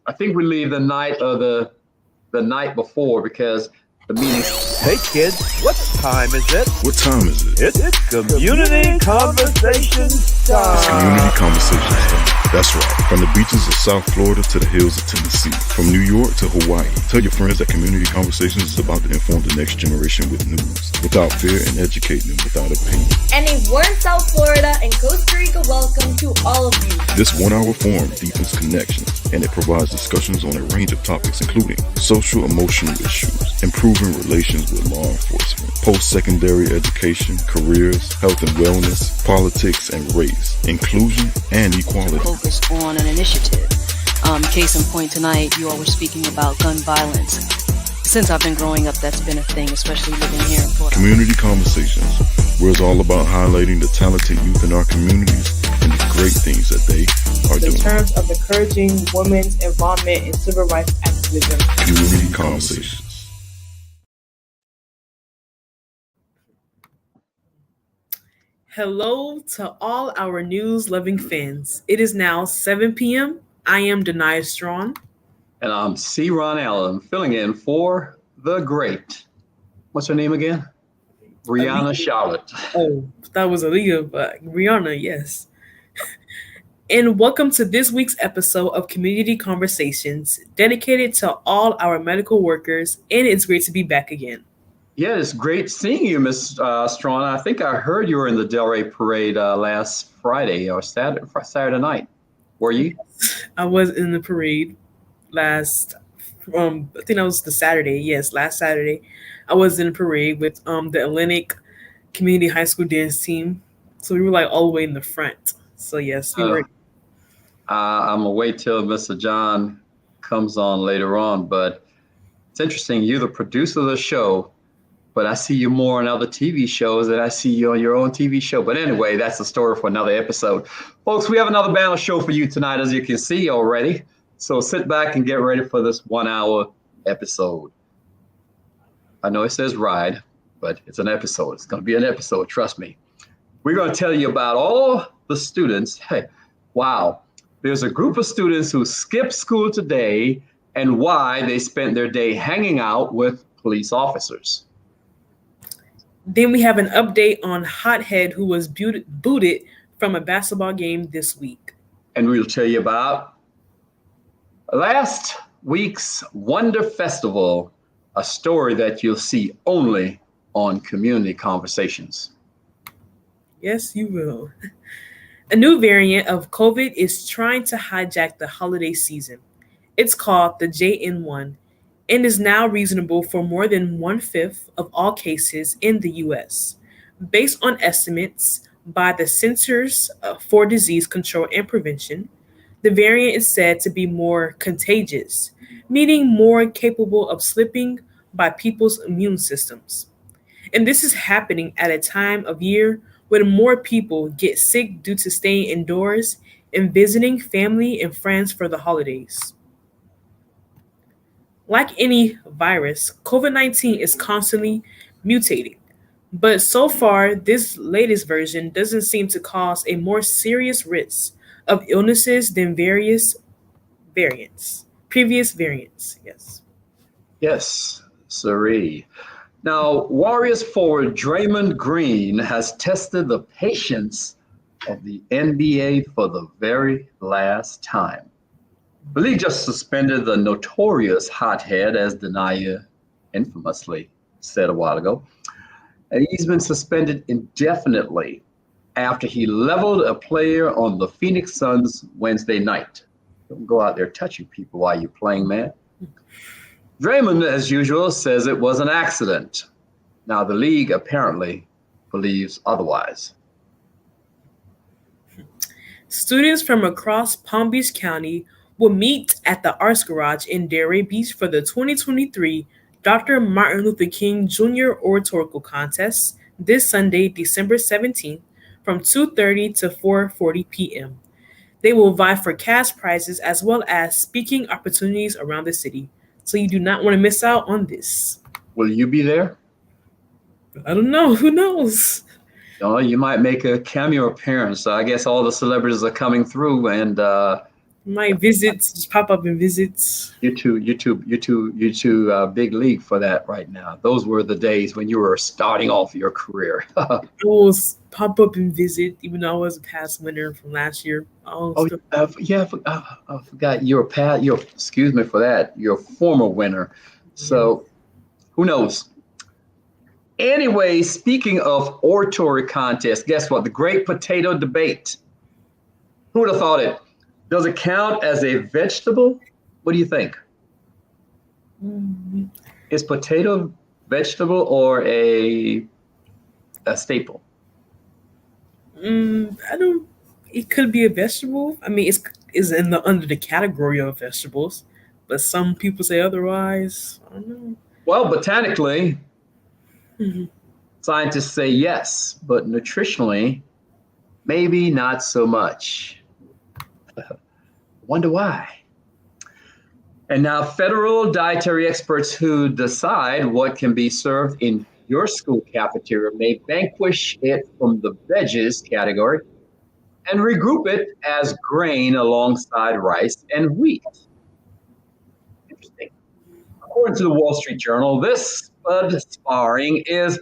I think we leave the night of the night before because the meeting. Hey kids, what time is it? What time is it? It's community conversations time. It's community conversations time. That's right. From the beaches of South Florida to the hills of Tennessee. From New York to Hawaii. Tell your friends that Community Conversations is about to inform the next generation with news, without fear, and educate them without opinion. And a warm South Florida and Costa Rica welcome to all of you. This 1 hour forum deepens connections, and it provides discussions on a range of topics including social emotional issues, improving relations with law enforcement, post-secondary education, careers, health and wellness, politics and race, inclusion and equality. Focus on an initiative. Case in point tonight, you all were speaking about gun violence. Since I've been growing up, that's been a thing, especially living here in Florida. Community Conversations, where it's all about highlighting the talented youth in our communities and the great things that they are doing. In terms of encouraging women's involvement in civil rights activism. Community Conversations. Hello to all our news-loving fans. It is now 7 p.m. I am Denia Strong. And I'm C. Ron Allen, filling in for the great. What's her name again? Rihanna Charlotte. Oh, that was Aaliyah, but Rihanna, yes. And welcome to this week's episode of Community Conversations, dedicated to all our medical workers, and it's great to be back again. Yeah, it's great seeing you, Miss Strong. I think I heard you were in the Delray Parade last Friday or Saturday night. Were you? I was in the parade last, I think that was the Saturday. Yes, last Saturday. I was in the parade with the Atlantic Community High School dance team. So we were like all the way in the front. So yes, we were. I'm gonna wait till Mr. John comes on later on, but it's interesting. You're the producer of the show, but I see you more on other TV shows than I see you on your own TV show. But anyway, that's a story for another episode. Folks, we have another banner show for you tonight, as you can see already. So sit back and get ready for this 1 hour episode. I know it says ride, but it's an episode. It's going to be an episode, trust me. We're going to tell you about all the students. Hey, wow. There's a group of students who skipped school today and why they spent their day hanging out with police officers. Then we have an update on Hothead, who was booted from a basketball game this week. And we'll tell you about last week's Wonder Festival, a story that you'll see only on Community Conversations. Yes, you will. A new variant of COVID is trying to hijack the holiday season. It's called the JN1 and is now reasonable for more than 1/5 of all cases in the U.S. Based on estimates by the Centers for Disease Control and Prevention, the variant is said to be more contagious, meaning more capable of slipping by people's immune systems. And this is happening at a time of year when more people get sick due to staying indoors and visiting family and friends for the holidays. Like any virus, COVID-19 is constantly mutating. But so far, this latest version doesn't seem to cause a more serious risk of illnesses than previous variants, yes. Yes, sirree. Now, Warriors forward Draymond Green has tested the patience of the NBA for the very last time. The league just suspended the notorious hothead, as Denia infamously said a while ago. And he's been suspended indefinitely after he leveled a player on the Phoenix Suns Wednesday night. Don't go out there touching people while you're playing, man. Draymond, as usual, says it was an accident. Now, the league apparently believes otherwise. Students from across Palm Beach County will meet at the Arts Garage in Delray Beach for the 2023 Dr. Martin Luther King Jr. Oratorical Contest this Sunday, December 17th, from 2:30 to 4:40 p.m. They will vie for cash prizes as well as speaking opportunities around the city. So you do not want to miss out on this. Will you be there? I don't know. Who knows? Oh, you might make a cameo appearance. I guess all the celebrities are coming through, and My visits just pop up in visits. You two, big league for that right now. Those were the days when you were starting off your career. Rules pop up and visit, even though I was a past winner from last year. Oh, yeah, I forgot excuse me for that. You're a former winner. So who knows? Anyway, speaking of oratory contest, guess what? The Great Potato Debate. Who would have thought it? Does it count as a vegetable? What do you think? Is potato vegetable or a staple? I don't. It could be a vegetable. I mean, it's under the category of vegetables, but some people say otherwise. I don't know. Well, botanically, scientists say yes, but nutritionally, maybe not so much. Wonder why. And now federal dietary experts who decide what can be served in your school cafeteria may vanquish it from the veggies category and regroup it as grain alongside rice and wheat. Interesting. According to the Wall Street Journal, this spud sparring is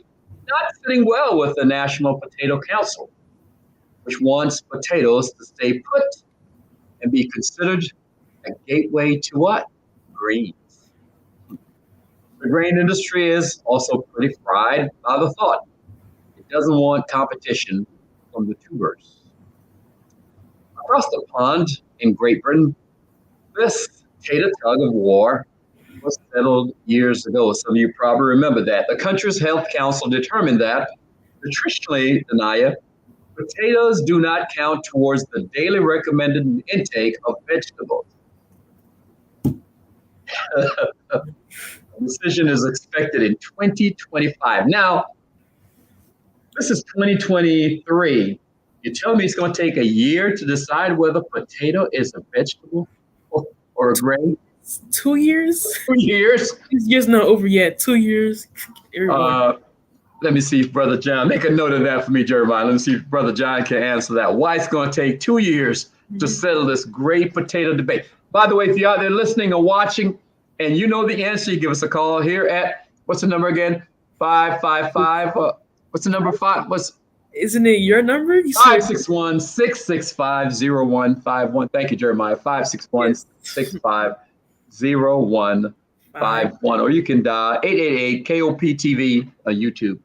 not sitting well with the National Potato Council, which wants potatoes to stay put and be considered a gateway to what? Greens. The grain industry is also pretty fried by the thought it doesn't want competition from the tubers. Across the pond in Great Britain, this potato tug of war was settled years ago. Some of you probably remember that. The country's health council determined that, nutritionally, Danaya, potatoes do not count towards the daily recommended intake of vegetables. The decision is expected in 2025. Now, this is 2023. You tell me it's going to take a year to decide whether potato is a vegetable or a grain? 2 years? 2 years? This year's not over yet. 2 years. Let me see if Brother John, make a note of that for me, Jeremiah. Let me see if Brother John can answer that. Why it's going to take 2 years to settle this great potato debate. By the way, if you're out there listening or watching and you know the answer, you give us a call here at, what's the number again? 555. What's the number? Isn't it your number? 561-665-0151. Thank you, Jeremiah. 561-665-0151. Or you can dial 888-KOP-TV on YouTube.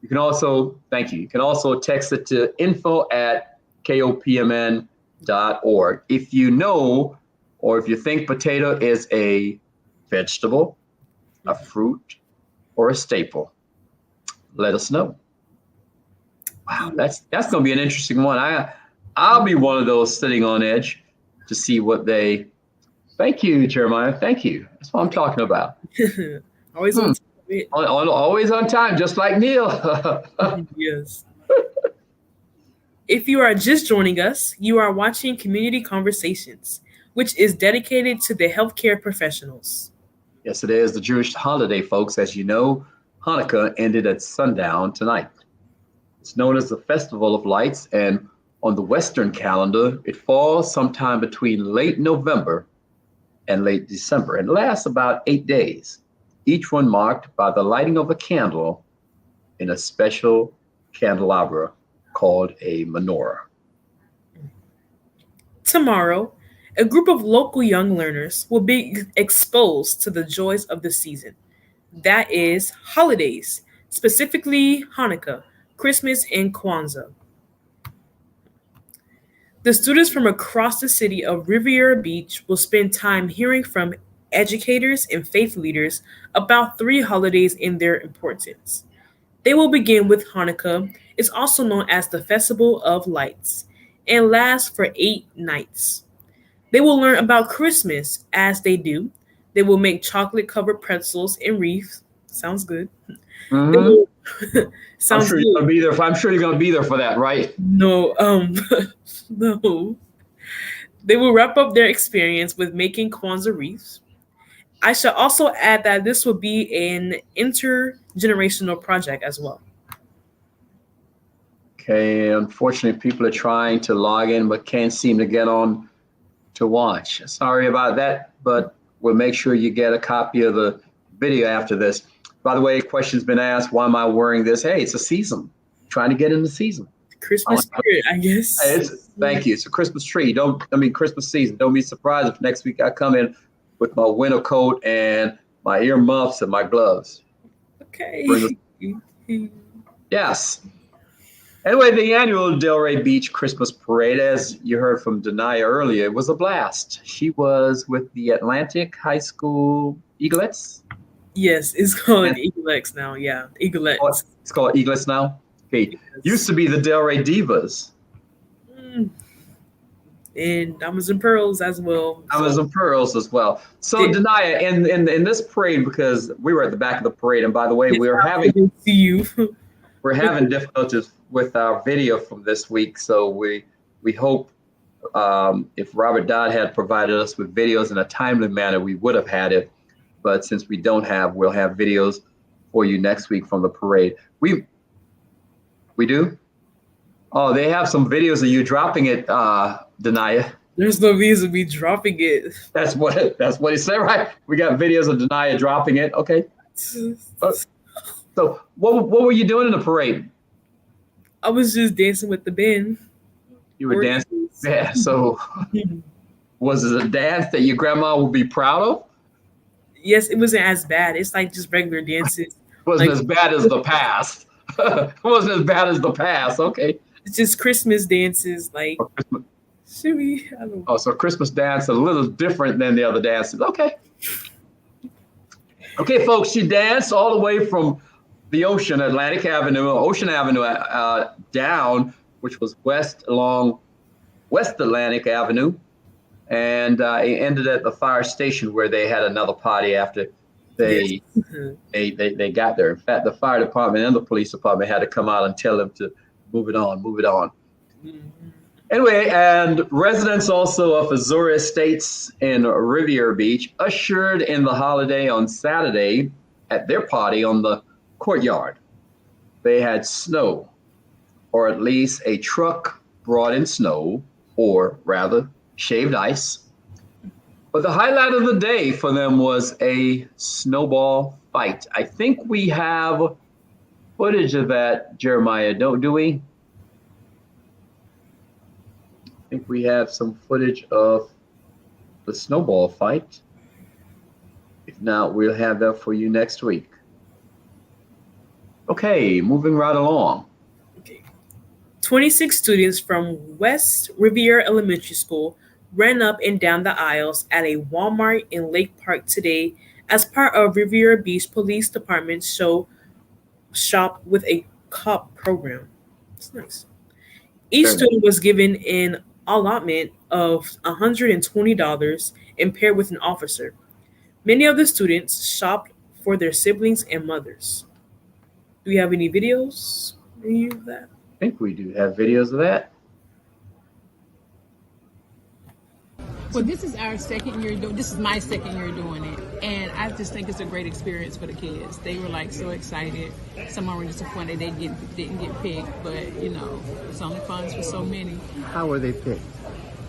You can also, thank you. You can also text it to info@kopmn.org. If you know, or if you think potato is a vegetable, a fruit, or a staple, let us know. Wow, that's going to be an interesting one. I'll be one of those sitting on edge to see what they. Thank you, Jeremiah. Thank you. That's what I'm talking about. Always on time. Always on time, just like Neil. Yes. If you are just joining us, you are watching Community Conversations, which is dedicated to the healthcare professionals. Yes, it is the Jewish holiday, folks. As you know, Hanukkah ended at sundown tonight. It's known as the Festival of Lights, and on the Western calendar, it falls sometime between late November and late December and lasts about 8 days, each one marked by the lighting of a candle in a special candelabra called a menorah. Tomorrow, a group of local young learners will be exposed to the joys of the season. That is holidays, specifically Hanukkah, Christmas, and Kwanzaa. The students from across the city of Riviera Beach will spend time hearing from educators and faith leaders about 3 holidays and their importance. They will begin with Hanukkah. It's also known as the Festival of Lights and lasts for 8 nights. They will learn about Christmas as they do. They will make chocolate-covered pretzels and wreaths. Sounds good. Mm-hmm. Sounds I'm sure good. you're going to be there for that, right? No, no. They will wrap up their experience with making Kwanzaa wreaths. I should also add that this will be an intergenerational project as well. Okay, unfortunately, people are trying to log in but can't seem to get on to watch. Sorry about that, but we'll make sure you get a copy of the video after this. By the way, question's been asked, why am I wearing this? Hey, it's a season. Trying to get in the season. Christmas spirit, I guess. Thank you. It's a Christmas tree. Christmas season. Don't be surprised if next week I come in with my winter coat and my ear muffs and my gloves. Okay. Yes. Anyway, the annual Delray Beach Christmas Parade, as you heard from Denaya earlier, was a blast. She was with the Atlantic High School Eaglets. Yes, it's called Eaglets now. Yeah, Eaglets. It's called Eaglets now? Okay. Used to be the Delray Divas. And Diamonds and Pearls as well. Diamonds and Pearls as well. So Denaya, in this parade, because we were at the back of the parade, and by the way, we're having difficulties with our video from this week. So we hope if Robert Dodd had provided us with videos in a timely manner, we would have had it. But since we don't have, we'll have videos for you next week from the parade. We do? Oh, they have some videos of you dropping it, Denaya. There's no reason me dropping it. That's what he said, right? We got videos of Denaya dropping it. Okay. So what were you doing in the parade? I was just dancing with the band. You were dancing? Yeah. So was it a dance that your grandma would be proud of? Yes, it wasn't as bad. It's like just regular dances. Wasn't as bad as the past. Wasn't as bad as the past. Okay. It's just Christmas dances, like shimmy. I don't know. Oh, so Christmas dance a little different than the other dances. Okay. Okay, folks, she danced all the way from the Ocean Avenue down, which was along West Atlantic Avenue, and it ended at the fire station where they had another party after they got there. In fact, the fire department and the police department had to come out and tell them to move it on. Anyway, and residents also of Azura Estates in Riviera Beach ushered in the holiday on Saturday at their party on the courtyard. They had snow, or at least a truck brought in snow, or rather shaved ice. But the highlight of the day for them was a snowball fight. I think we have footage of that, Jeremiah, do we? I think we have some footage of the snowball fight. If not, we'll have that for you next week. Okay, moving right along. 26 students from West Riviera Elementary School ran up and down the aisles at a Walmart in Lake Park today as part of Riviera Beach Police Department's Shop with a Cop program. It's nice. Each student was given an allotment of $120 and paired with an officer. Many of the students shopped for their siblings and mothers. Do we have any videos? Any of that? I think we do have videos of that. Well, this is our second year doing. This is my second year doing it, and I just think it's a great experience for the kids. They were like so excited. Some were disappointed they didn't get picked, but it's only funds for so many. How were they picked?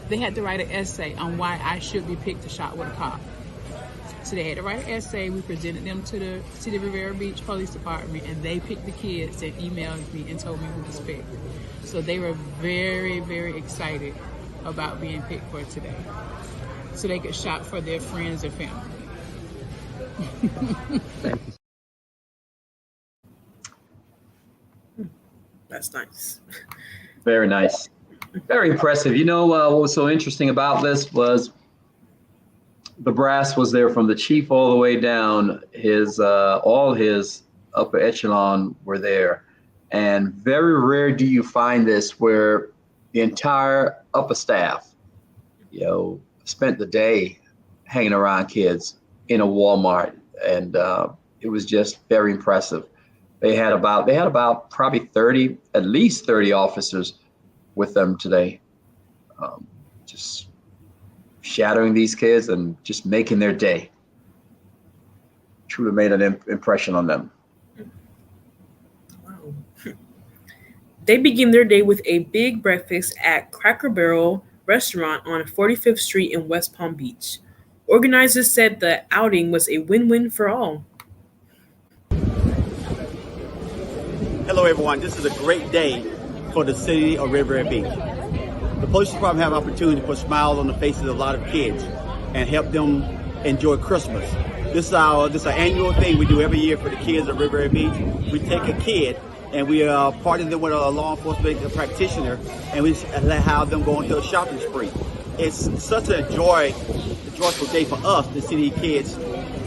They had to write an essay on why I should be picked to shop with a cop. So they had to write an essay. We presented them to the City of Riviera Beach Police Department, and they picked the kids and emailed me and told me who was picked. So they were very, very excited about being picked for today, so they could shop for their friends and family. That's nice. Very nice. Very impressive. What was so interesting about this was the brass was there from the chief all the way down. All his upper echelon were there. And very rare do you find this where the entire upper staff, spent the day hanging around kids in a Walmart. And it was just very impressive. They had about probably at least 30 officers with them today. Just shadowing these kids and just making their day. Truly made an impression on them. They begin their day with a big breakfast at Cracker Barrel restaurant on 45th Street in West Palm Beach. Organizers said the outing was a win-win for all. Hello, everyone. This is a great day for the city of Riviera Beach. The police department have an opportunity to put smiles on the faces of a lot of kids and help them enjoy Christmas. This is our annual thing we do every year for the kids of Riviera Beach. We take a kid and we partner them with a law enforcement practitioner, and we have them go into a shopping spree. It's such a joyful day for us to see these kids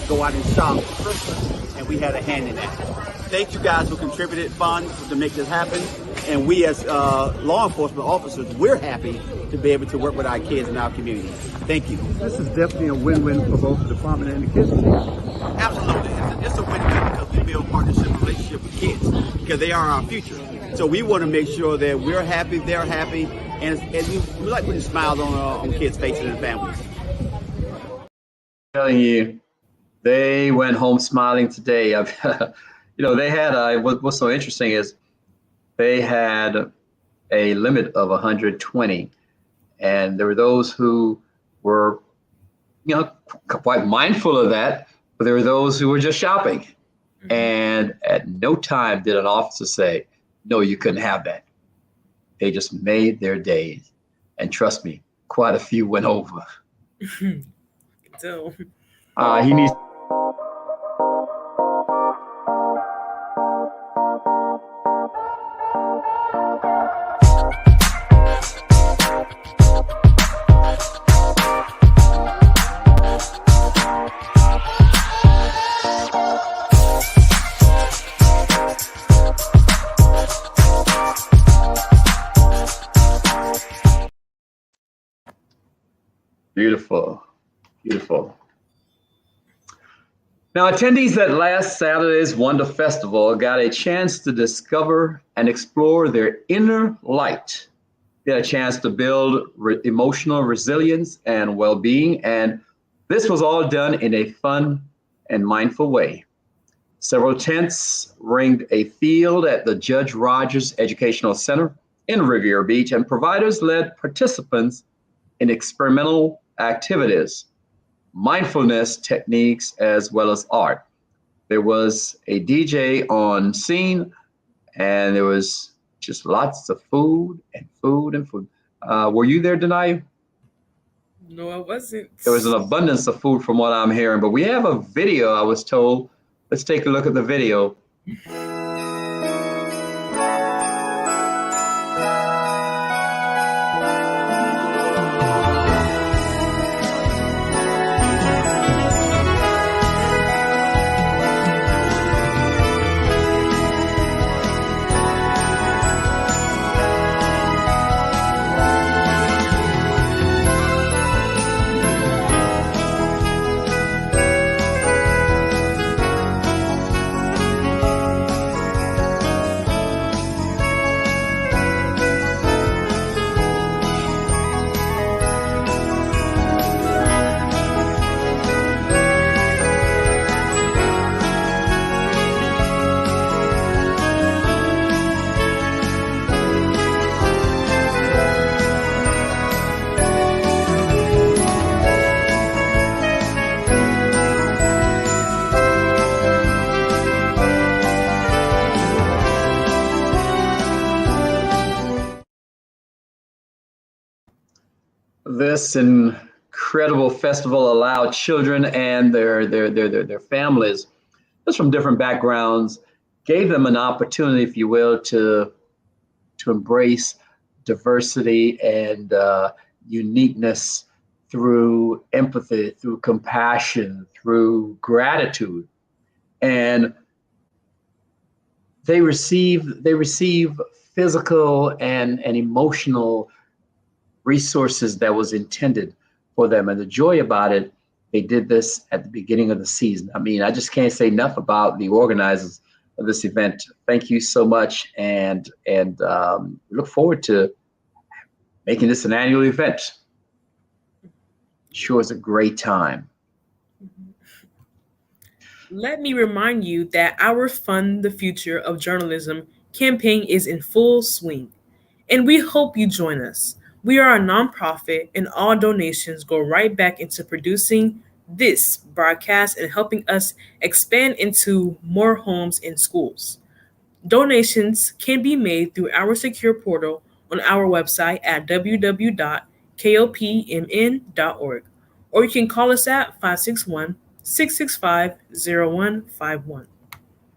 go out and shop for Christmas, and we had a hand in that. Thank you guys who contributed funds to make this happen, and we as law enforcement officers, we're happy to be able to work with our kids in our community. Thank you. This is definitely a win-win for both the department and the kids. Absolutely. It's a win-win because we build partnership relationship with kids because they are our future. So we want to make sure that we're happy, they're happy, and we like putting smiles on kids' faces and families. Telling you, they went home smiling today. They had what's so interesting is they had a limit of 120, and there were those who were, quite mindful of that, but there were those who were just shopping. Mm-hmm. And at no time did an officer say, "No, you couldn't have that." They just made their days, and trust me, quite a few went over. So, he needs. Beautiful, beautiful. Now, attendees at last Saturday's Wonder Festival got a chance to discover and explore their inner light. They had a chance to build emotional resilience and well-being, and this was all done in a fun and mindful way. Several tents ringed a field at the Judge Rogers Educational Center in Riviera Beach, and providers led participants in experimental activities, mindfulness techniques, as well as art. There was a DJ on scene, and there was just lots of food and food and food. Were you there, Denai? No, I wasn't. There was an abundance of food from what I'm hearing, but we have a video, I was told. Let's take a look at the video. This incredible festival allowed children and their families, just from different backgrounds, gave them an opportunity, if you will, to embrace diversity and uniqueness through empathy, through compassion, through gratitude. And they receive physical and emotional resources that was intended for them. And the joy about it, they did this at the beginning of the season. I mean, I just can't say enough about the organizers of this event. Thank you so much, and look forward to making this an annual event. Sure is a great time. Let me remind you that our Fund the Future of Journalism campaign is in full swing, and we hope you join us. We are a nonprofit, and all donations go right back into producing this broadcast and helping us expand into more homes and schools. Donations can be made through our secure portal on our website at www.kopmn.org, or you can call us at 561-665-0151.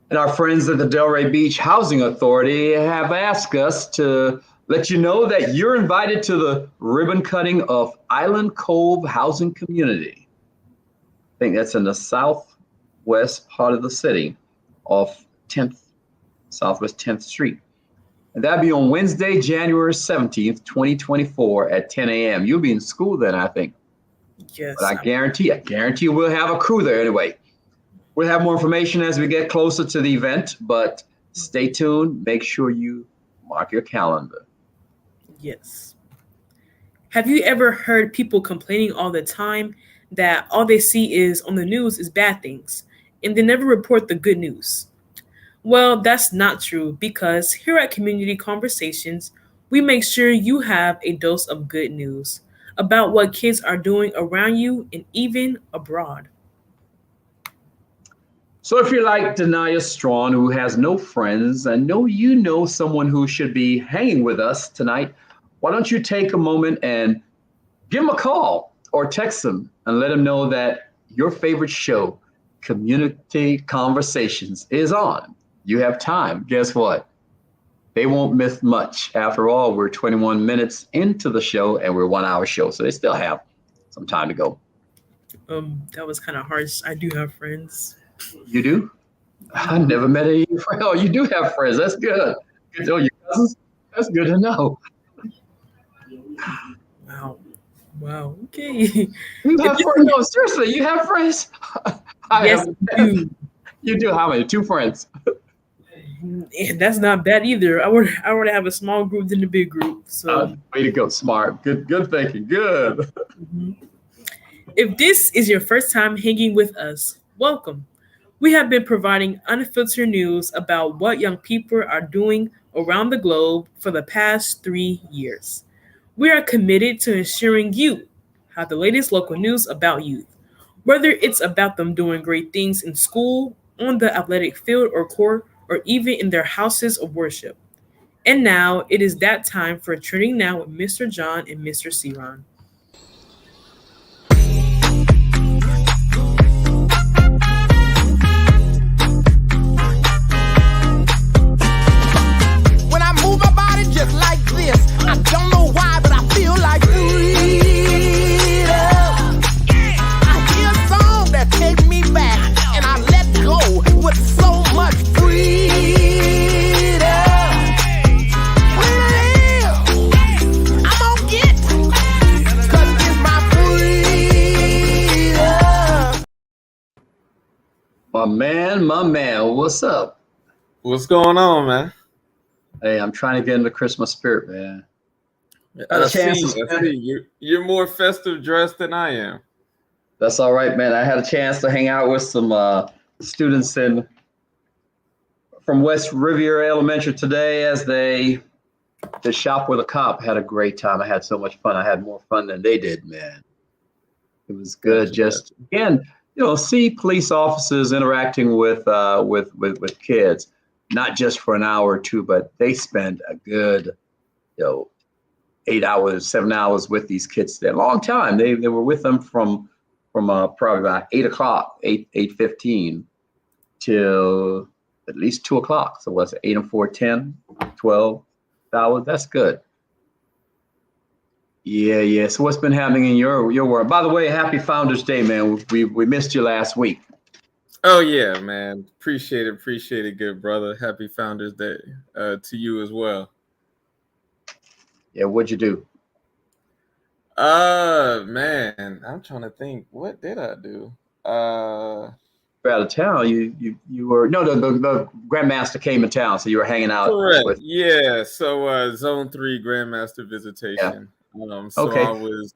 And our friends at the Delray Beach Housing Authority have asked us to let you know that you're invited to the ribbon cutting of Island Cove Housing Community. I think that's in the southwest part of the city off 10th, Southwest 10th Street. And that'll be on Wednesday, January 17th, 2024 at 10 a.m. You'll be in school then, I think. Yes. But I guarantee we'll have a crew there anyway. We'll have more information as we get closer to the event, but stay tuned. Make sure you mark your calendar. Yes. Have you ever heard people complaining all the time that all they see is on the news is bad things, and they never report the good news? Well, that's not true, because here at Community Conversations, we make sure you have a dose of good news about what kids are doing around you and even abroad. So if you're like Denia Strawn, who has no friends, and know you know someone who should be hanging with us tonight, why don't you take a moment and give them a call or text them and let them know that your favorite show, Community Conversations, is on. You have time. Guess what? They won't miss much. After all, we're 21 minutes into the show and we're a 1 hour show, so they still have some time to go. That was kind of harsh. I do have friends. You do? I never met any of your friends. Oh, you do have friends. That's good. Good to know your cousins. That's good to know. Wow. Okay. You have friends? No, seriously, you have friends? Yes, I do. You do? How many? 2 friends? And that's not bad either. I would have a small group than a big group. So way to go, smart. Good thinking. Good. Mm-hmm. If this is your first time hanging with us, welcome. We have been providing unfiltered news about what young people are doing around the globe for the past 3 years. We are committed to ensuring you have the latest local news about youth, whether it's about them doing great things in school, on the athletic field or court, or even in their houses of worship. And now it is that time for Trending Now with Mr. John and Mr. Ciron. When I move my body just like this, I don't know why, but I feel like freedom. I hear a song that takes me back, and I let go with so much freedom. I'm gonna get, 'cause it's my freedom. My man, what's up? What's going on, man? Hey, I'm trying to get into Christmas spirit, man. I see. You're more festive dressed than I am. That's all right, man. I had a chance to hang out with some students from West Riviera Elementary today as they shop with a cop. Had a great time. I had so much fun. I had more fun than they did, man. It was good. Just again, see police officers interacting with kids, not just for an hour or two, but they spend a good, 8 hours, 7 hours with these kids today. A long time. They were with them from probably about 8:15 till at least 2 o'clock. So what's it, 8 and 4, 10, 12 hours? That's good. Yeah. So what's been happening in your world? By the way, happy Founders Day, man. We missed you last week. Oh yeah, man. Appreciate it, good brother. Happy Founders Day to you as well. Yeah, what'd you do? Man, I'm trying to think. What did I do? You're out of town. You were the Grandmaster came in town, so you were hanging out. Correct. Yeah. So Zone 3 Grandmaster visitation. Yeah. So okay. I was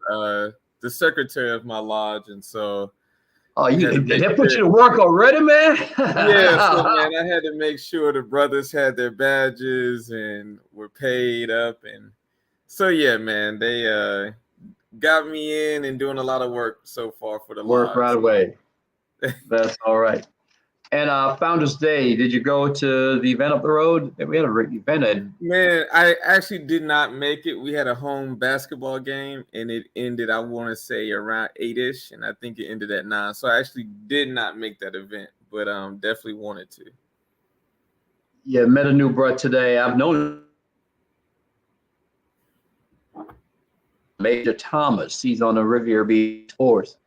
the secretary of my lodge, and so they put you to work already, man. Yeah, so man, I had to make sure the brothers had their badges and were paid up, and So yeah, man, they got me in and doing a lot of work so far for the Work lives. right away. That's all right. And Founders Day, did you go to the event up the road? We had an event at Man, I actually did not make it. We had a home basketball game, and it ended, I want to say, around 8-ish, and I think it ended at 9. So I actually did not make that event, but definitely wanted to. Yeah, met a new bro today. I've known Major Thomas. He's on the Riviera Beach Force.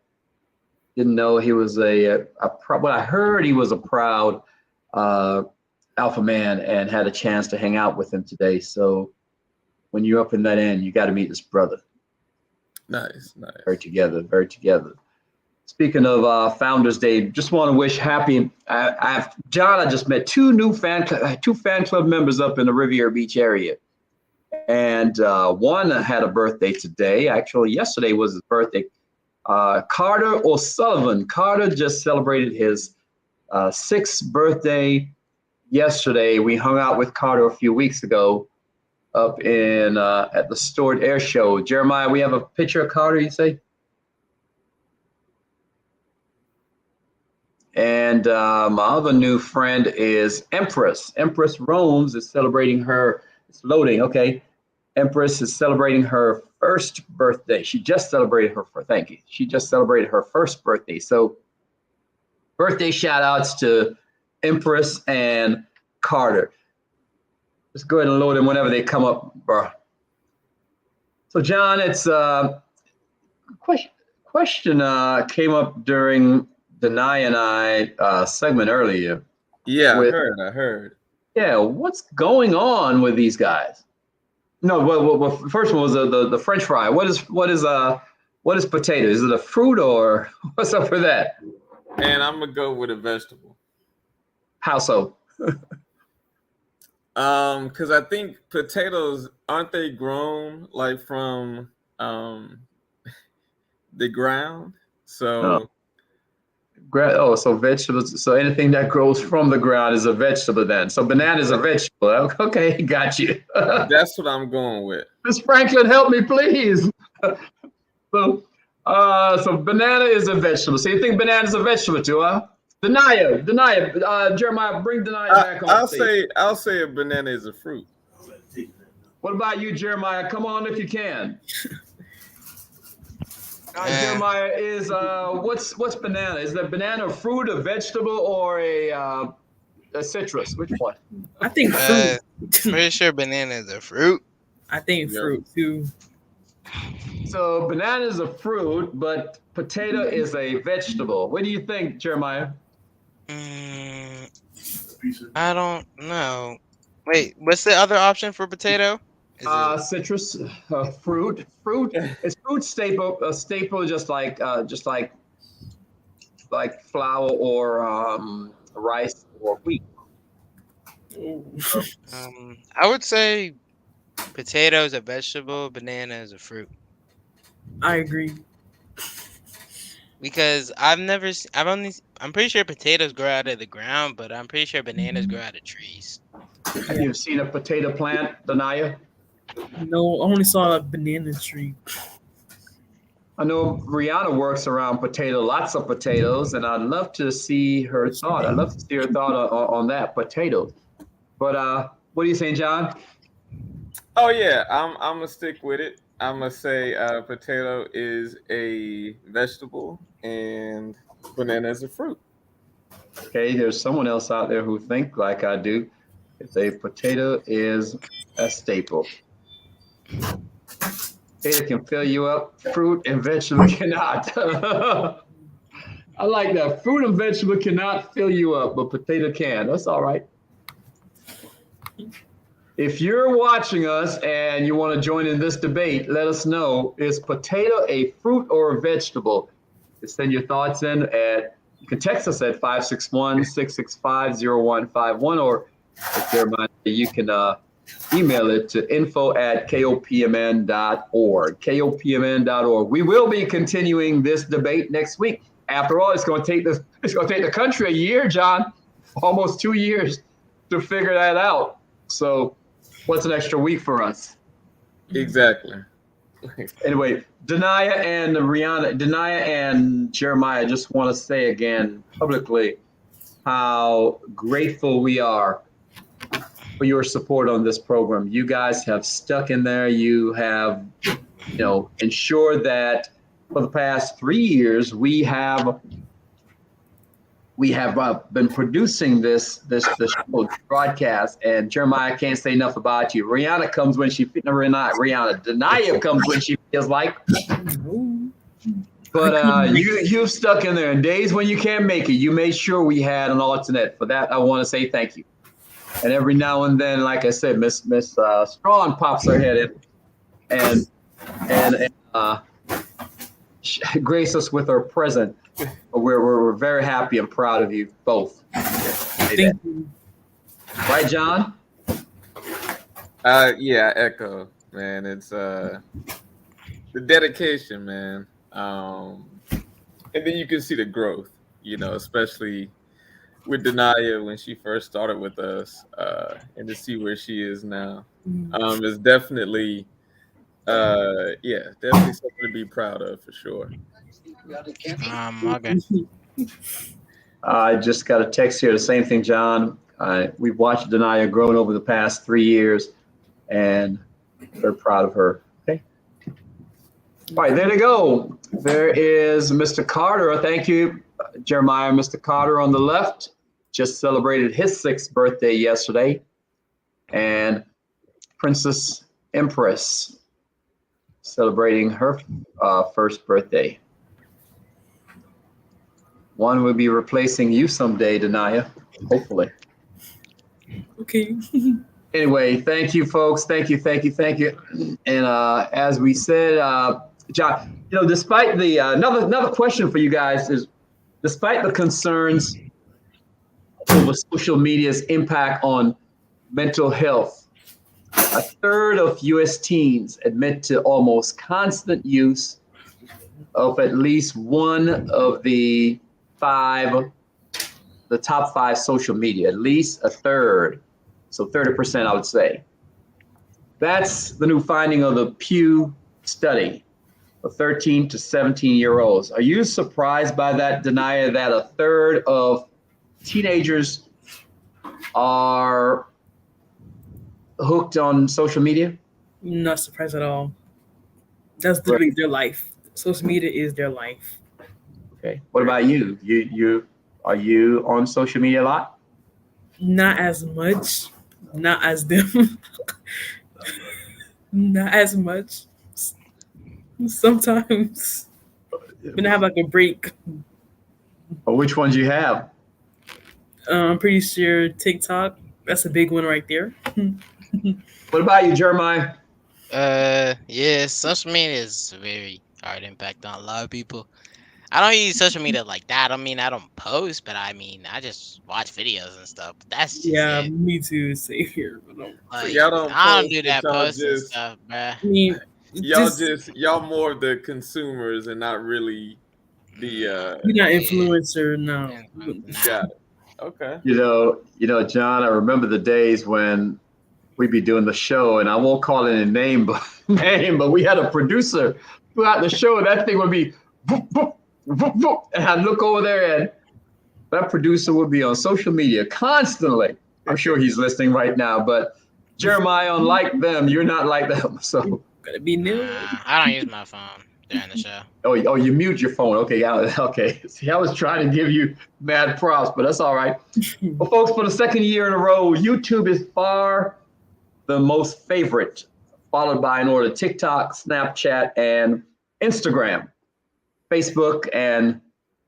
Didn't know he was what I heard, he was a proud alpha man and had a chance to hang out with him today. So when you're up in that end, you got to meet this brother. Nice. Very together. Speaking of Founders Day, just want to wish happy. I just met two fan club members up in the Riviera Beach area. And one had a birthday today. Actually, yesterday was his birthday. Carter O'Sullivan. Carter just celebrated his 6th birthday yesterday. We hung out with Carter a few weeks ago up in at the Stored Air Show. Jeremiah, we have a picture of Carter, you say? And my other new friend is Empress. Empress Romes is celebrating it's loading, okay. Empress is celebrating her 1st birthday. She just celebrated She just celebrated her 1st birthday. So birthday shout outs to Empress and Carter. Just go ahead and load them whenever they come up, bro. So John, it's question came up during Denai and I segment earlier. Yeah, I heard. Yeah, what's going on with these guys? No, well, first one was the French fry. What is potato? Is it a fruit or what's up with that? And I'm gonna go with a vegetable. How so? Because I think potatoes, aren't they grown like from the ground? So so vegetables. So anything that grows from the ground is a vegetable then. So banana is a vegetable. Okay, got you. That's what I'm going with. Miss Franklin, help me, please. So banana is a vegetable. So you think banana is a vegetable too, huh? Denaya. Jeremiah, bring Denaya back on. I'll say a banana is a fruit. What about you, Jeremiah? Come on if you can. Jeremiah, is what's banana? Is the banana a fruit, a vegetable, or a citrus? Which one? I think fruit. Pretty sure banana is a fruit. I think fruit too. So banana is a fruit, but potato is a vegetable. What do you think, Jeremiah? I don't know. Wait, what's the other option for potato? Citrus, fruit. It's fruit staple, just like flour or rice or wheat. I would say potato is a vegetable, banana is a fruit. I agree. Because I'm pretty sure potatoes grow out of the ground, but I'm pretty sure bananas grow out of trees. Have you seen a potato plant, Denaya? No, I only saw a banana tree. I know Rihanna works around lots of potatoes, and I'd love to see her thought. I'd love to see her thought on that, potatoes. But what are you saying, John? Oh yeah, I'm gonna stick with it. I'm gonna say potato is a vegetable and banana is a fruit. Okay, there's someone else out there who think like I do. It's a potato is a staple. Potato can fill you up. Fruit and vegetable cannot. I like that. Fruit and vegetable cannot fill you up, but potato can. That's all right. If you're watching us and you want to join in this debate, let us know. Is potato a fruit or a vegetable? Just send your thoughts in. You can text us at 561-665-0151, or if you're mine, you can email it to info@kopmn.org. kopmn.org. We will be continuing this debate next week. After all, it's going to take the country a year, John, almost 2 years to figure that out. So what's an extra week for us? Exactly. Anyway, Denia and Jeremiah, just want to say again publicly how grateful we are for your support on this program. You guys have stuck in there. You have, ensured that for the past 3 years we have been producing this show, broadcast. And Jeremiah, can't say enough about you. Denia comes when she feels like. But you've stuck in there. In days when you can't make it, you made sure we had an alternate. For that, I want to say thank you. And every now and then, like I said, Miss Strawn pops her head in and grace us with her presence. We're very happy and proud of you both. Thank you. Right, John? Yeah, echo, man. It's the dedication, man. And then you can see the growth, especially with Denia when she first started with us, and to see where she is now. Is definitely definitely something to be proud of for sure. Okay. I just got a text here. The same thing, John. We've watched Denia grow over the past 3 years, and we're proud of her. Okay. All right, there they go. There is Mr. Carter. Thank you, Jeremiah. Mr. Carter on the left just celebrated his 6th birthday yesterday, and Princess Empress celebrating her 1st birthday. One will be replacing you someday, Denia, hopefully. Okay. Anyway, thank you, folks. Thank you. And as we said, John, despite the another question for you guys is, despite the concerns over social media's impact on mental health, a third of U.S. teens admit to almost constant use of at least one of the top 5 social media, at least a third. So 30%, I would say. That's the new finding of the Pew study of 13 to 17-year-olds. Are you surprised by that, Denia, that a third of teenagers are hooked on social media? Not surprised at all. That's literally their life. Social media is their life. Okay. What about you? Are you on social media a lot? Not as much. Not as them. Not as much. Sometimes. When I have like a break. Well, which ones you have? I'm pretty sure TikTok. That's a big one right there. What about you, Jeremiah? Yeah, social media is very hard impact on a lot of people. I don't use social media like that. I mean, I don't post, but I just watch videos and stuff. That's just it. Me too. Same here. Like, Y'all I don't do that posting stuff, bruh. I mean, y'all more of the consumers and not really the. You're not influencer, no. Got it. Okay. John, I remember the days when we'd be doing the show, and I won't call it a name, but we had a producer throughout the show, and that thing would be, boop, boop, boop, boop, and I'd look over there, and that producer would be on social media constantly. I'm sure he's listening right now, but Jeremiah, unlike them, you're not like them, so. Gotta be new. I don't use my phone during the show. Oh, you mute your phone. Okay, okay. See, I was trying to give you mad props, but that's all right. Well, folks, for the 2nd year in a row, YouTube is far the most favorite, followed by in order TikTok, Snapchat, and Instagram. Facebook and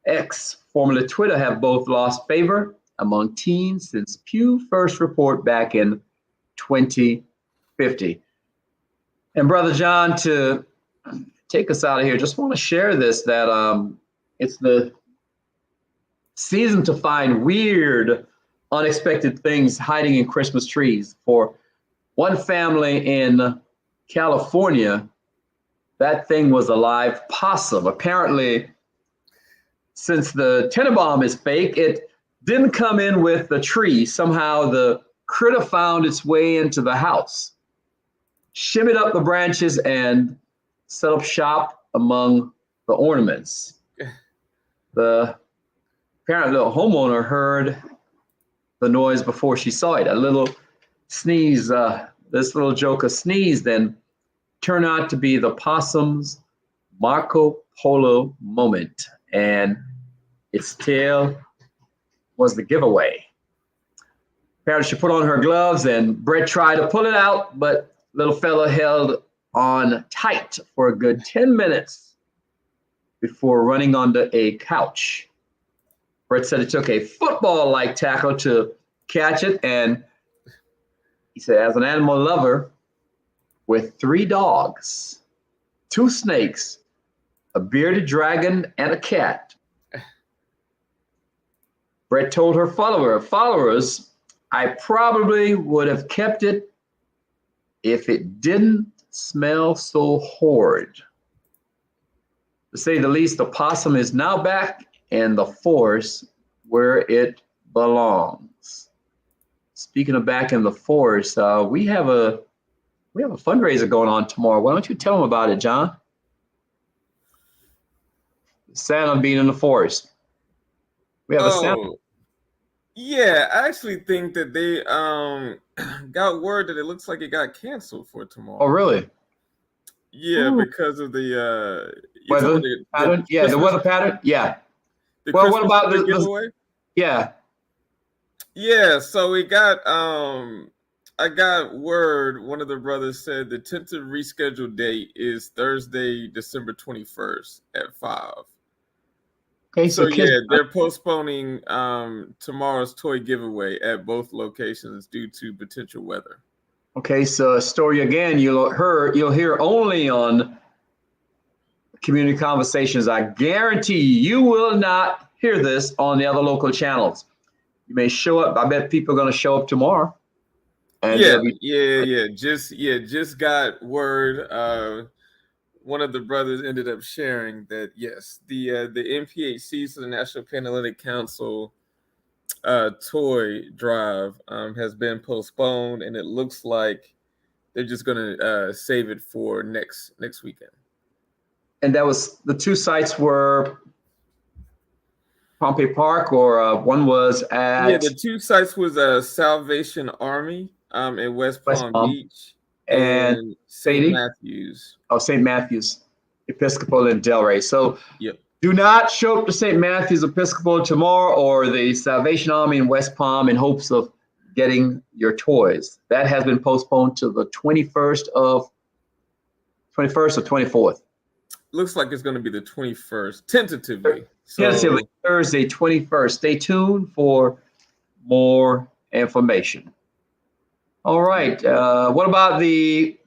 X, formerly Twitter, have both lost favor among teens since Pew first report back in 2050. And Brother John, to take us out of here, just want to share this, that it's the season to find weird, unexpected things hiding in Christmas trees. For one family in California, that thing was a live possum. Apparently, since the Tenenbaum is fake, it didn't come in with the tree. Somehow the critter found its way into the house. shimmied up the branches and set up shop among the ornaments. The little homeowner heard the noise before she saw it. A little sneeze, this little joker sneezed and turned out to be the possum's Marco Polo moment. And its tail was the giveaway. Apparently she put on her gloves and Brett tried to pull it out, but little fella held on tight for a good 10 minutes before running onto a couch. Brett said it took a football-like tackle to catch it, and he said, as an animal lover with 3 dogs, 2 snakes, a bearded dragon, and a cat, Brett told her followers, I probably would have kept it if it didn't smell so horrid. To say the least, the possum is now back in the forest where it belongs. Speaking of back in the forest, we have a fundraiser going on tomorrow. Why don't you tell them about it, John? Santa being in the forest. We have a Santa. Yeah, I actually think that they got word that it looks like it got canceled for tomorrow. Oh, really? Yeah, Ooh. because of the weather pattern. Yeah, the weather pattern. Yeah. Well, what about the giveaway? Yeah. Yeah, so we got I got word. One of the brothers said the tentative rescheduled date is Thursday, December 21st at 5. Okay, so yeah, they're postponing tomorrow's toy giveaway at both locations due to potential weather. Okay, so a story again you'll hear only on Community Conversations. I guarantee you will not hear this on the other local channels. You may show up. I bet people are going to show up tomorrow. And Just got word. One of the brothers ended up sharing that yes, the NPHC, so the National Panhellenic Council toy drive has been postponed, and it looks like they're just gonna save it for next weekend. And that was the 2 sites were Pompey Park, or one was at the 2 sites was Salvation Army in West Palm Beach. And St. Matthews. Oh, St. Matthews Episcopal in Delray. So do not show up to St. Matthews Episcopal tomorrow or the Salvation Army in West Palm in hopes of getting your toys. That has been postponed to the 21st or 24th. Looks like it's going to be the 21st, tentatively. Tentatively, Thursday, 21st. Stay tuned for more information. All right. What about we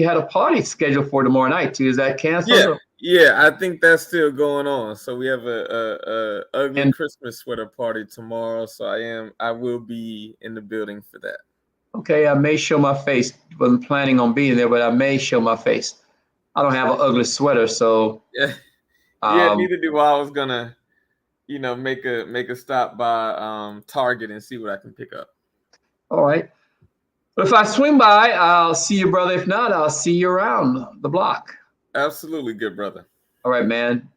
had a party scheduled for tomorrow night too. Is that canceled? Yeah, I think that's still going on. So we have a ugly Christmas sweater party tomorrow. So I will be in the building for that. Okay, I may show my face. Wasn't planning on being there, but I may show my face. I don't have an ugly sweater, so neither do I. I was gonna, make a stop by Target and see what I can pick up. All right. But if I swing by, I'll see you, brother. If not, I'll see you around the block. Absolutely, good brother. All right, man.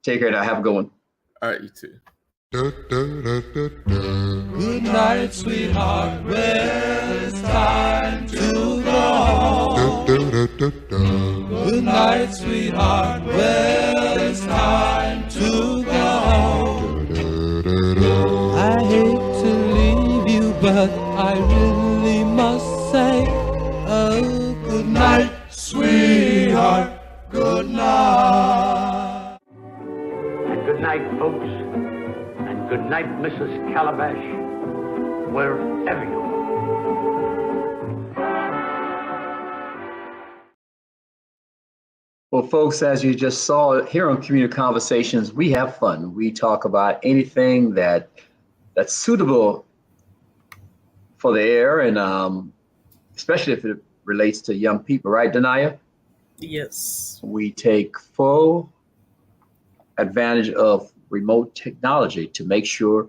Take care now. Have a good one. All right, you too. Good night, sweetheart. Well, it's time to go. Good night, sweetheart. Well, it's time to go. I hate to leave you, but I really must say, oh, good night, sweetheart. Good night. And good night, folks. And good night, Mrs. Calabash, wherever you are. Well, folks, as you just saw here on Community Conversations, we have fun. We talk about anything that's suitable for the air, and especially if it relates to young people, right, Denia? Yes. We take full advantage of remote technology to make sure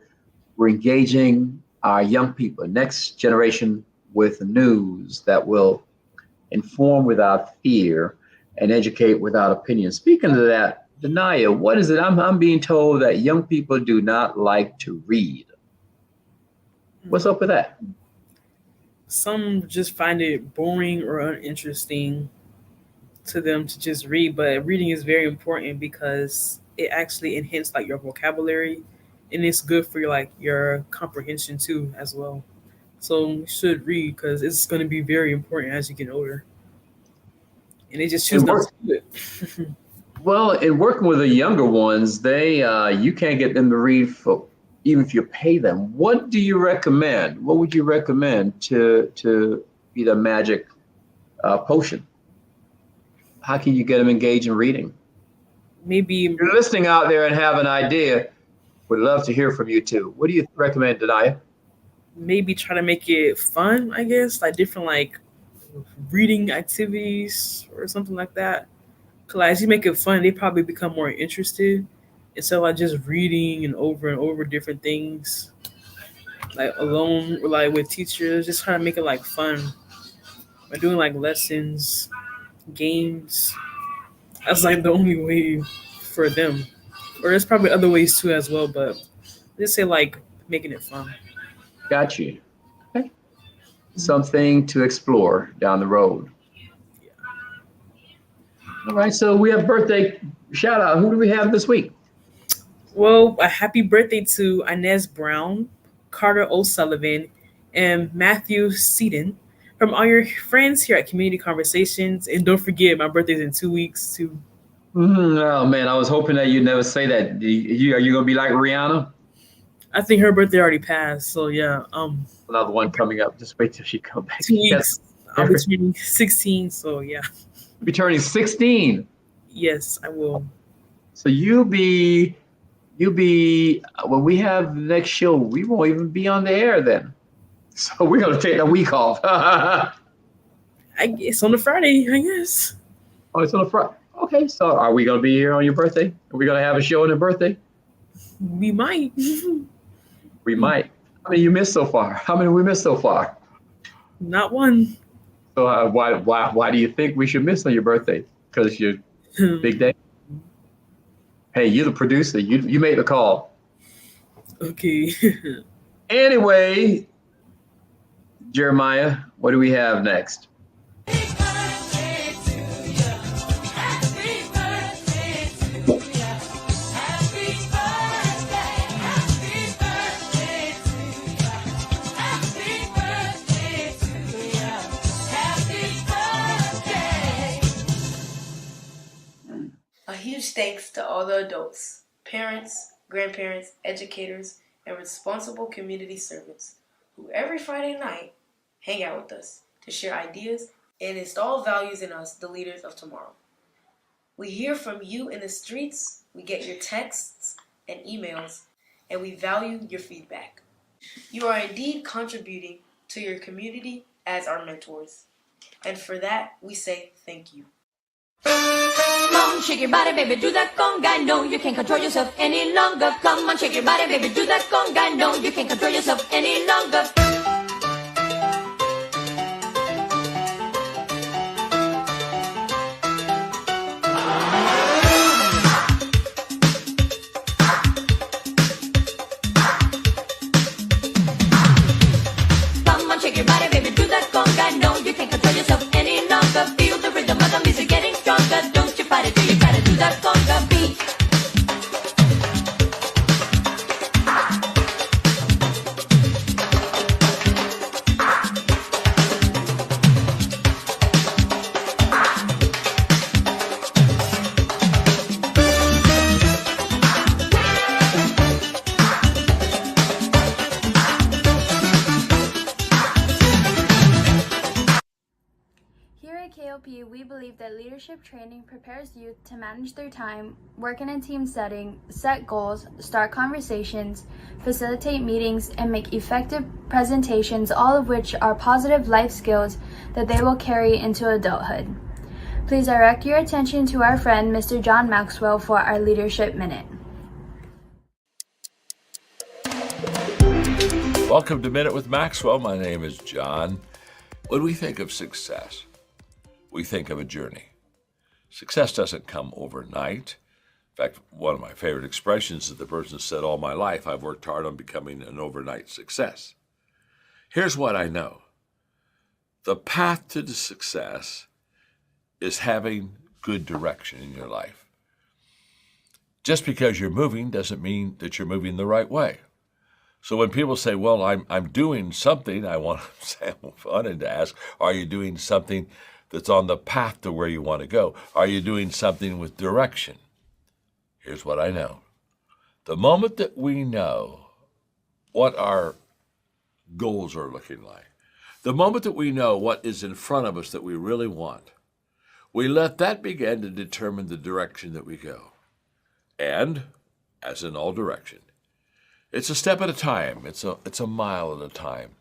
we're engaging our young people, next generation, with news that will inform without fear, and educate without opinion. Speaking of that, Denia, what is it? I'm being told that young people do not like to read. What's up with that? Some just find it boring or uninteresting to them to just read, but reading is very important because it actually enhances like your vocabulary, and it's good for your comprehension too as well. So you should read because it's going to be very important as you get older. And they just choose not to do it. Well, in working with the younger ones, they you can't get them to read for even if you pay them. What do you recommend? What would you recommend to be the magic potion? How can you get them engaged in reading? Maybe if you're listening out there and have an idea, would love to hear from you too. What do you recommend, Denia? Maybe try to make it fun, I guess, like different reading activities or something like that. Because as you make it fun, they probably become more interested instead of just reading and over different things, like alone or with teachers. Just trying to make it fun by doing lessons, games. That's the only way for them. Or there's probably other ways too as well, but just say making it fun. Got you. Okay. Something to explore down the road. Yeah. All right, so we have birthday shout out. Who do we have this week? Well, a happy birthday to Inez Brown, Carter O'Sullivan, and Matthew Seaton from all your friends here at Community Conversations. And don't forget, my birthday's in 2 weeks too. Oh man, I was hoping that you'd never say that. Are you gonna be like Rihanna? I think her birthday already passed, so yeah. Another one coming up. Just wait till she comes back. 2 weeks. I'll be turning 16, so yeah. You'll be turning 16. Yes, I will. So you'll be when we have the next show, we won't even be on the air then. So we're gonna take a week off. I guess on a Friday, I guess. Oh, it's on a Friday. Okay, so are we gonna be here on your birthday? Are we gonna have a show on your birthday? We might. We might. How many you missed so far? How many we missed so far? Not one. So why do you think we should miss on your birthday? Because you're big day. Hey, you're the producer. You make the call. Okay. Anyway, Jeremiah, what do we have next? A huge thanks to all the adults, parents, grandparents, educators, and responsible community servants who every Friday night hang out with us to share ideas and install values in us, the leaders of tomorrow. We hear from you in the streets, we get your texts and emails, and we value your feedback. You are indeed contributing to your community as our mentors. And for that, we say thank you. Come on, shake your body, baby, do that conga. No, you can't control yourself any longer. Come on, shake your body, baby, do that conga. No, you can't control yourself any longer. Come on, shake your body, baby, do that conga. No, you can't control yourself any longer. Feel the rhythm of the music getting stronger. Don't you fight it, till you gotta do that conga beat. Here at KOP, we believe that leadership training prepares youth to manage their time, work in a team setting, set goals, start conversations, facilitate meetings, and make effective presentations, all of which are positive life skills that they will carry into adulthood. Please direct your attention to our friend, Mr. John Maxwell, for our Leadership Minute. Welcome to Minute with Maxwell. My name is John. When we think of success, we think of a journey. Success doesn't come overnight. In fact, one of my favorite expressions is the person said, all my life I've worked hard on becoming an overnight success. Here's what I know. The path to the success is having good direction in your life. Just because you're moving doesn't mean that you're moving the right way. So when people say, well, I'm doing something, I wanted to ask, are you doing something that's on the path to where you want to go? Are you doing something with direction? Here's what I know. The moment that we know what our goals are looking like, the moment that we know what is in front of us that we really want, we let that begin to determine the direction that we go. And, as in all direction, it's a step at a time. It's a mile at a time.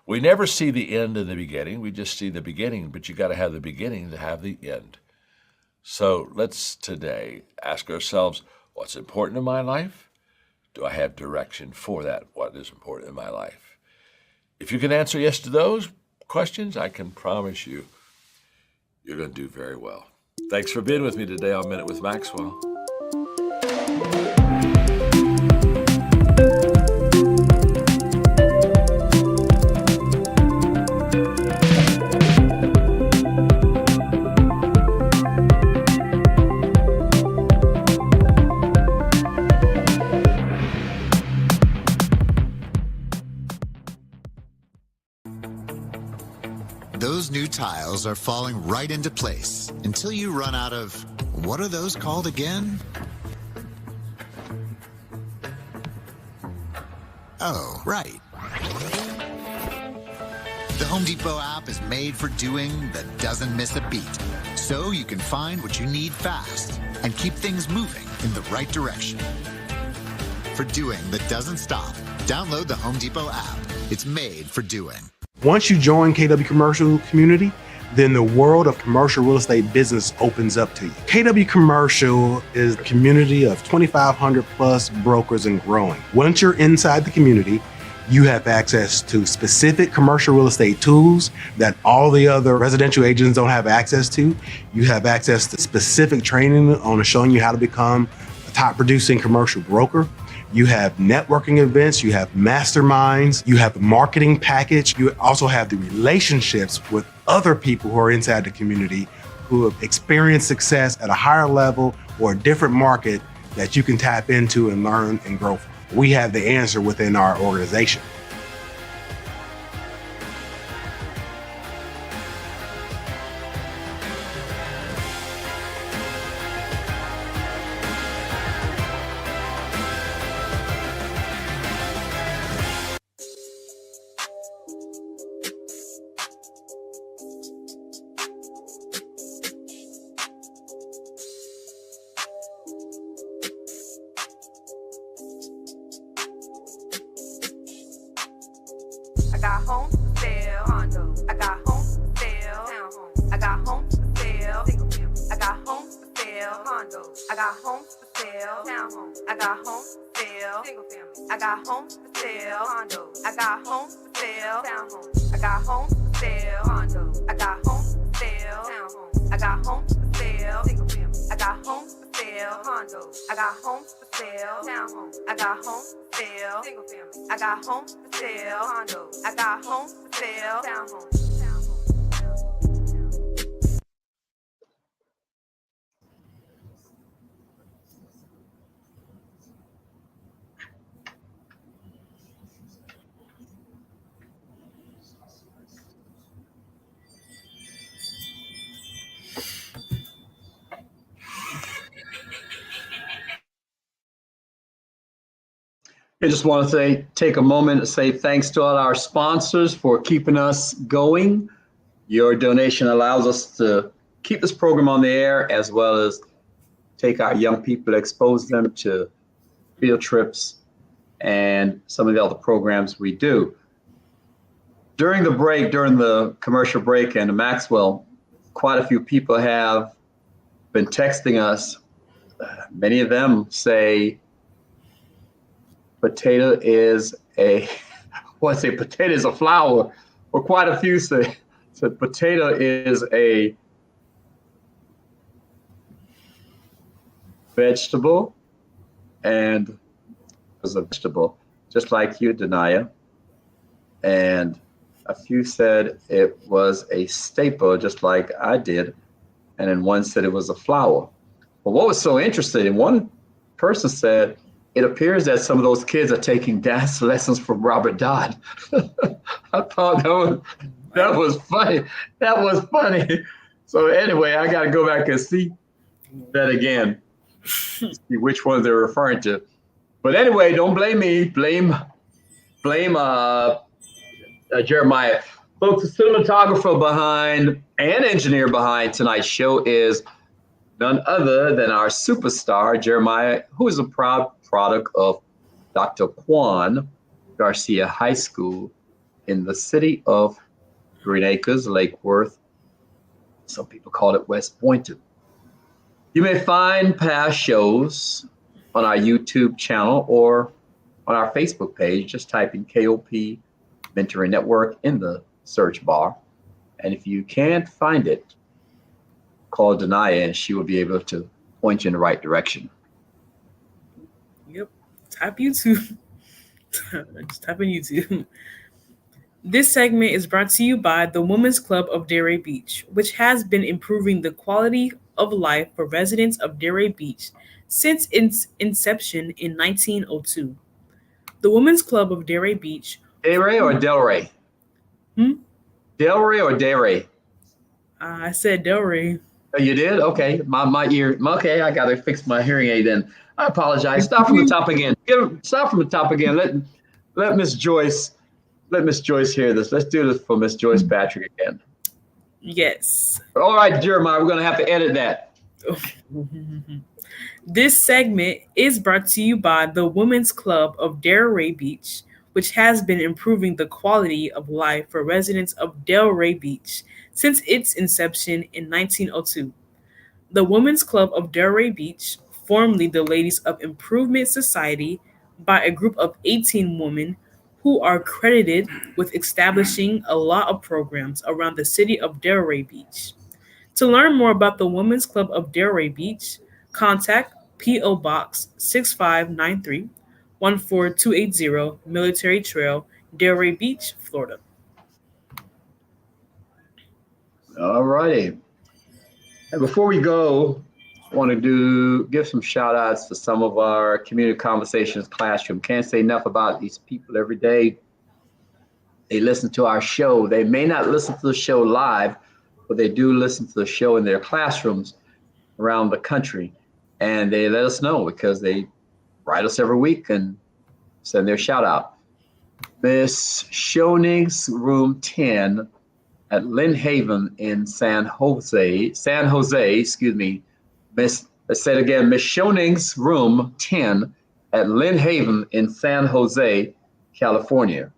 We never see the end in the beginning. We just see the beginning, but you got to have the beginning to have the end. So let's today ask ourselves, what's important in my life? Do I have direction for that? What is important in my life? If you can answer yes to those questions, I can promise you, you're going to do very well. Thanks for being with me today on Minute with Maxwell. Those new tiles are falling right into place until you run out of, what are those called again? Oh, right. The Home Depot app is made for doing that doesn't miss a beat, so you can find what you need fast and keep things moving in the right direction. For doing that doesn't stop, download the Home Depot app. It's made for doing. Once you join KW Commercial Community, then the world of commercial real estate business opens up to you. KW Commercial is a community of 2,500 plus brokers and growing. Once you're inside the community, you have access to specific commercial real estate tools that all the other residential agents don't have access to. You have access to specific training on showing you how to become a top producing commercial broker. You have networking events, you have masterminds, you have the marketing package. You also have the relationships with other people who are inside the community who have experienced success at a higher level or a different market that you can tap into and learn and grow from. We have the answer within our organization. I got homes for sale, condos. I got homes for sale, townhomes. I got homes for sale, single family. I got homes for sale, condos. I got homes for sale, townhomes. I got homes for sale, single family. I got homes for sale, condos. I got homes for sale, townhomes. I got homes for sale, condos. I got homes for sale, townhomes. I got homes for sale, single family. I got homes for sale, condos. I got homes for sale, townhomes. I got homes for sale, single family. I got homes for sale, condos. I got homes for sale, townhomes. I just want to take a moment to say thanks to all our sponsors for keeping us going. Your donation allows us to keep this program on the air, as well as take our young people, expose them to field trips and some of the other programs we do. During the commercial break and the Maxwell, quite a few people have been texting us. Many of them say, potato is a flower, or quite a few say potato is a vegetable, and it was a vegetable, just like you, Denia. And a few said it was a staple, just like I did. And then one said it was a flower. But what was so interesting, one person said, it appears that some of those kids are taking dance lessons from Robert Dodd. I thought that was funny. That was funny. So anyway, I got to go back and see that again, see which ones they're referring to. But anyway, don't blame me. Blame Jeremiah. Folks, the cinematographer behind and engineer behind tonight's show is none other than our superstar, Jeremiah, who is a proud product of Dr. Juan Garcia High School in the city of Green Acres, Lake Worth. Some people call it West Boynton. You may find past shows on our YouTube channel or on our Facebook page. Just type in KOP Mentoring Network in the search bar. And if you can't find it, call Denia and she will be able to point you in the right direction. Yep. Type YouTube. Just type in YouTube. This segment is brought to you by the Women's Club of Delray Beach, which has been improving the quality of life for residents of Delray Beach since its inception in 1902. The Women's Club of Delray Beach. Delray or Delray? Delray or Delray? I said Delray. Oh, you did? Okay. My ear. Okay, I gotta fix my hearing aid then. I apologize. Start from the top again. Start from the top again. Let Miss Joyce hear this. Let's do this for Miss Joyce Patrick again. Yes. All right, Jeremiah, we're gonna have to edit that. This segment is brought to you by the Women's Club of Delray Beach, which has been improving the quality of life for residents of Delray Beach since its inception in 1902. The Women's Club of Delray Beach, formerly the Ladies of Improvement Society, by a group of 18 women who are credited with establishing a lot of programs around the city of Delray Beach. To learn more about the Women's Club of Delray Beach, contact P.O. Box 6593, 14280 Military Trail, Delray Beach, Florida. All righty. And before we go, I want to give some shout outs to some of our community conversations classroom. Can't say enough about these people every day. They listen to our show. They may not listen to the show live, but they do listen to the show in their classrooms around the country. And they let us know because they write us every week and send their shout out. Miss Schoning's room 10 at Lynn Haven in San Jose, excuse me. Let's say it again, Miss Schoning's room 10 at Lynn Haven in San Jose, California.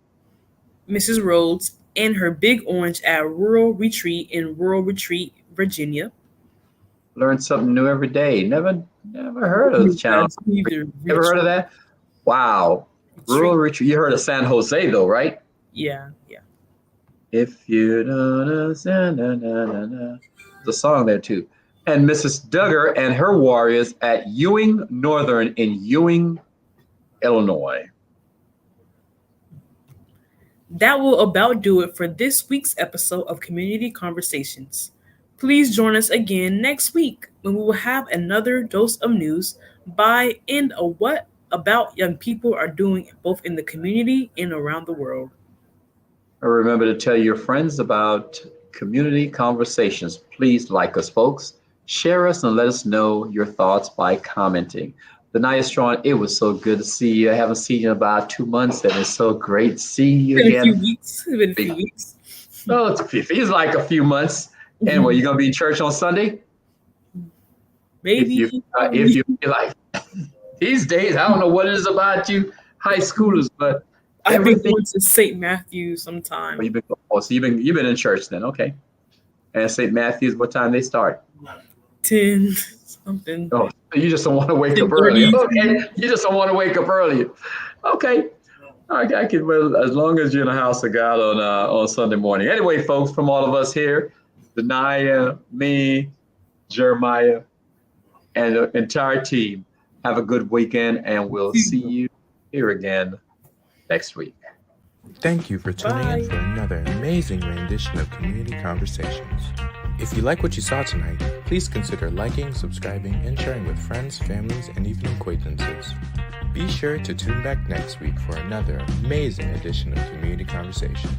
Mrs. Rhodes and her Big Orange at Rural Retreat in Rural Retreat, Virginia. Learn something new every day. Never heard of the channel. Never heard of that? Wow. Rural Retreat. You heard of San Jose though, right? Yeah. If you don't understand, there's a song there too. And Mrs. Duggar and her warriors at Ewing Northern in Ewing, Illinois. That will about do it for this week's episode of Community Conversations. Please join us again next week when we will have another dose of news by and a what about young people are doing both in the community and around the world. Remember to tell your friends about Community Conversations. Please like us, folks. Share us and let us know your thoughts by commenting. Denia Strong, it was so good to see you. I haven't seen you in about 2 months, and it's so great to see you again. It's been a few weeks. Oh, it feels like a few months. Anyway, you gonna be in church on Sunday? Maybe. If you feel like these days, I don't know what it is about you high schoolers, but I've been going to St. Matthew's sometime. So you've been in church then, okay? And St. Matthew's, what time they start? 10 something. Oh, you just don't want to wake up early. Okay, you just don't want to wake up early. Okay, I can. Well, as long as you're in the house of God on Sunday morning. Anyway, folks, from all of us here, Denia, me, Jeremiah, and the entire team, have a good weekend, and we'll see you here again next week. Thank you for tuning in for another amazing rendition of Community Conversations. If you like what you saw tonight, please consider liking, subscribing, and sharing with friends, families, and even acquaintances. Be sure to tune back next week for another amazing edition of Community Conversation.